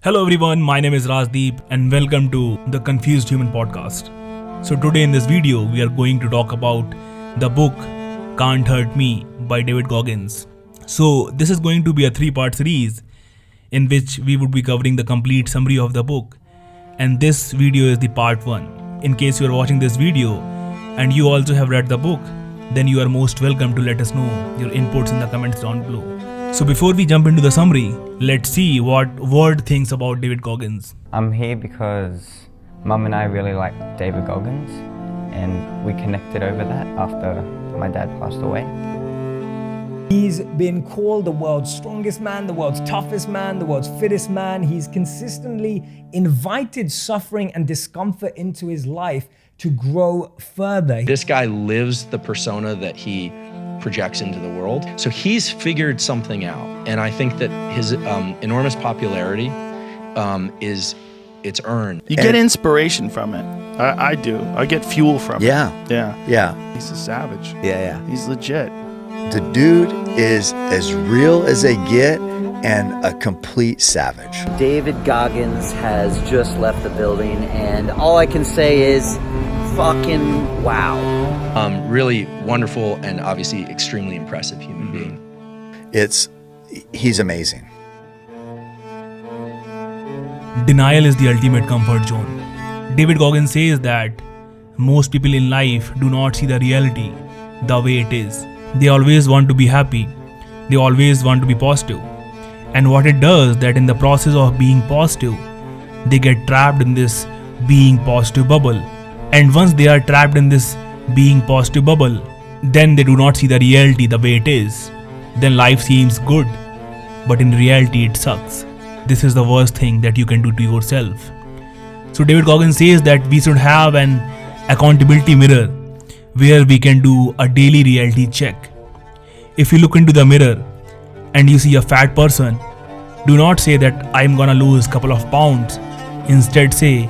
Hello everyone, my name is Rajdeep and welcome to the Confused Human podcast. So today in this video, we are going to talk about the book Can't Hurt Me by David Goggins. So this is going to be a 3-part series in which we would be covering the complete summary of the book. And this video is the part 1. In case you are watching this video and you also have read the book, then you are most welcome to let us know your inputs in the comments down below. So before we jump into the summary, let's see what Word thinks about David Goggins. I'm here because Mum and I really like David Goggins and we connected over that after my dad passed away. He's been called the world's strongest man, the world's toughest man, the world's fittest man. He's consistently invited suffering and discomfort into his life to grow further. This guy lives the persona that he projects into the world. So he's figured something out. And I think that his enormous popularity it's earned. You get inspiration from it. I do. I get fuel from it. Yeah. He's a savage. Yeah. He's legit. The dude is as real as they get and a complete savage. David Goggins has just left the building, and all I can say is fucking wow. Really wonderful and obviously extremely impressive human being. He's amazing. Denial is the ultimate comfort zone. David Goggins says that most people in life do not see the reality the way it is. They always want to be happy. They always want to be positive. And what it does, that in the process of being positive, they get trapped in this being positive bubble. And once they are trapped in this being positive bubble, then they do not see the reality the way it is. Then life seems good, but in reality it sucks. This is the worst thing that you can do to yourself. So David Goggins says that we should have an accountability mirror where we can do a daily reality check. If you look into the mirror and you see a fat person, do not say that I'm gonna lose a couple of pounds. Instead say,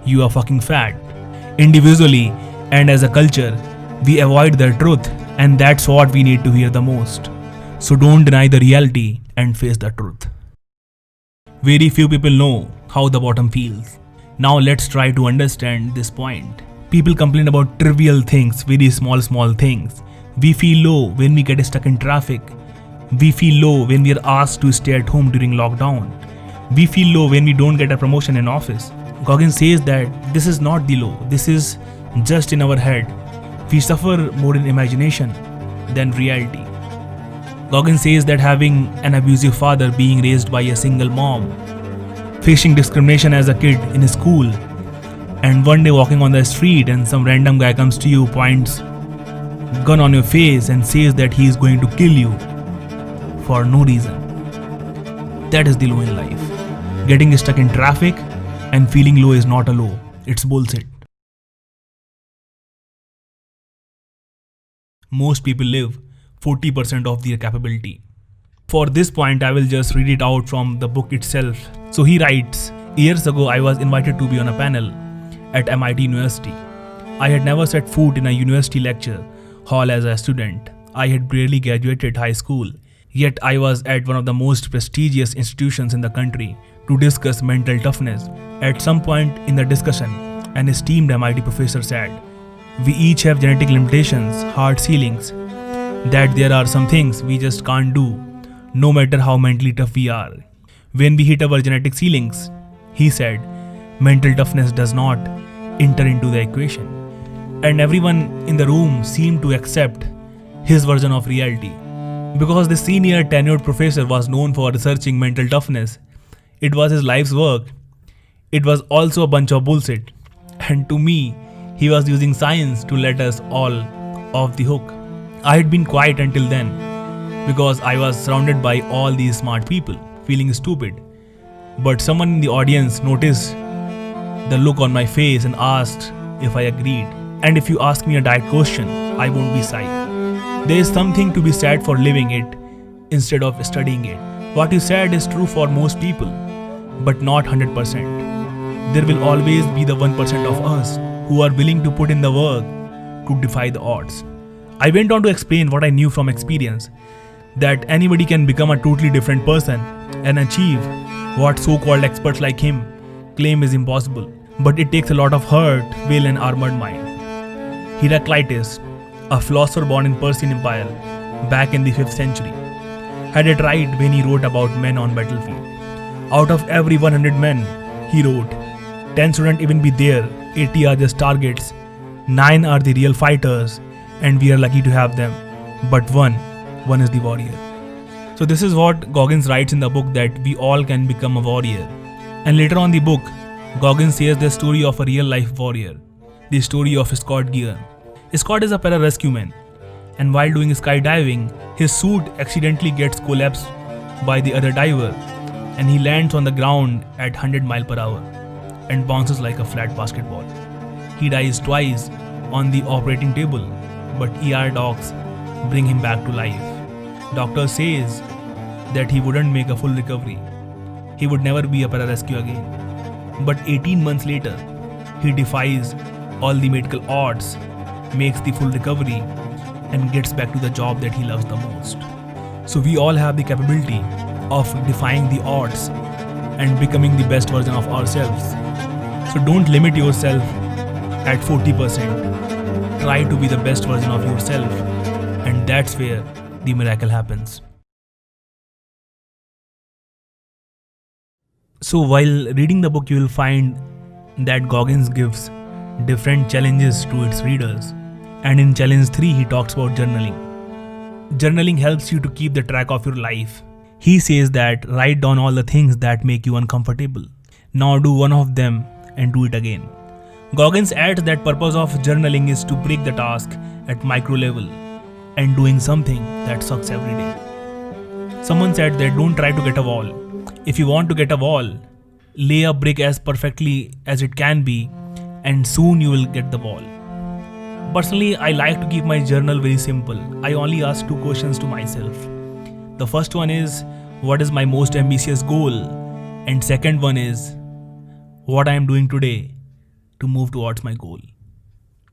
you are fucking fat. Individually and as a culture, we avoid the truth, and that's what we need to hear the most. So don't deny the reality and face the truth. Very few people know how the bottom feels. Now let's try to understand this point. People complain about trivial things, very small things. We feel low when we get stuck in traffic. We feel low when we are asked to stay at home during lockdown. We feel low when we don't get a promotion in office. Goggins says that this is not the low, this is just in our head. We suffer more in imagination than reality. Goggins says that having an abusive father, being raised by a single mom, facing discrimination as a kid in school, and one day walking on the street and some random guy comes to you, points gun on your face and says that he is going to kill you for no reason. That is the low in life. Getting stuck in traffic and feeling low is not a low, it's bullshit. Most people live 40% of their capability. For this point, I will just read it out from the book itself. So he writes, years ago I was invited to be on a panel at MIT University. I had never set foot in a university lecture hall as a student. I had barely graduated high school, yet I was at one of the most prestigious institutions in the country to discuss mental toughness. At some point in the discussion, an esteemed MIT professor said, we each have genetic limitations, hard ceilings, that there are some things we just can't do, no matter how mentally tough we are. When we hit our genetic ceilings, he said, mental toughness does not enter into the equation. And everyone in the room seemed to accept his version of reality. Because the senior tenured professor was known for researching mental toughness, it was his life's work. It was also a bunch of bullshit. And to me, he was using science to let us all off the hook. I had been quiet until then because I was surrounded by all these smart people, feeling stupid. But someone in the audience noticed the look on my face and asked if I agreed. And if you ask me a direct question, I won't be shy. There is something to be said for living it instead of studying it. What you said is true for most people, but not 100%. There will always be the 1% of us who are willing to put in the work to defy the odds. I went on to explain what I knew from experience, that anybody can become a totally different person and achieve what so-called experts like him claim is impossible. But it takes a lot of hurt, will and armored mind. Heraclitus, a philosopher born in Persian Empire back in the 5th century, had it right when he wrote about men on battlefield. Out of every 100 men, he wrote, 10 shouldn't even be there, 80 are just targets, 9 are the real fighters, and we are lucky to have them. But one is the warrior. So this is what Goggins writes in the book, that we all can become a warrior. And later on in the book, Goggins shares the story of a real life warrior, the story of Scott Gear. Scott is a para-rescue man, and while doing skydiving, his suit accidentally gets collapsed by the other diver, and he lands on the ground at 100 miles per hour and bounces like a flat basketball. He dies twice on the operating table, but ER docs bring him back to life. Doctor says that he wouldn't make a full recovery. He would never be a para-rescue again. But 18 months later, he defies all the medical odds, makes the full recovery, and gets back to the job that he loves the most. So we all have the capability of defying the odds and becoming the best version of ourselves. So don't limit yourself at 40%. Try to be the best version of yourself, and that's where the miracle happens. So while reading the book, you will find that Goggins gives different challenges to its readers. And in challenge 3, he talks about journaling. Journaling helps you to keep the track of your life. He says that write down all the things that make you uncomfortable. Now do one of them and do it again. Goggins adds that purpose of journaling is to break the task at micro level and doing something that sucks every day. Someone said that don't try to get a wall. If you want to get a wall, lay a brick as perfectly as it can be, and soon you will get the wall. Personally, I like to keep my journal very simple. I only ask 2 questions to myself. The first one is, what is my most ambitious goal? And second one is, what I am doing today to move towards my goal.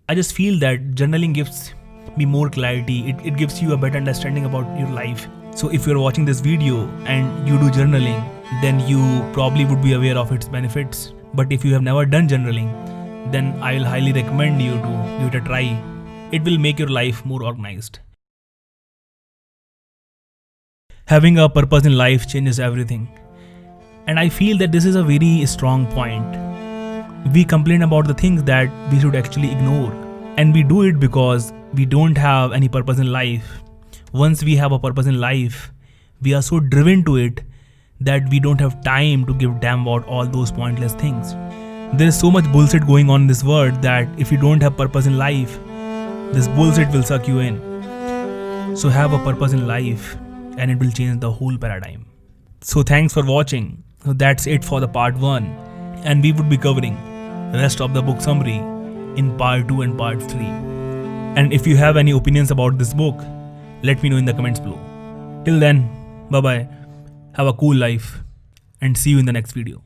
I just feel that journaling gives me more clarity. It gives you a better understanding about your life. So if you're watching this video and you do journaling, then you probably would be aware of its benefits. But if you have never done journaling, then I will highly recommend you to give it a try. It will make your life more organized. Having a purpose in life changes everything. And I feel that this is a very strong point. We complain about the things that we should actually ignore. And we do it because we don't have any purpose in life. Once we have a purpose in life, we are so driven to it that we don't have time to give damn about all those pointless things. There is so much bullshit going on in this world that if you don't have purpose in life, this bullshit will suck you in. So have a purpose in life and it will change the whole paradigm. So thanks for watching. So that's it for the part 1, and we would be covering the rest of the book summary in part 2 and part 3. And if you have any opinions about this book, let me know in the comments below. Till then, bye bye, have a cool life, and see you in the next video.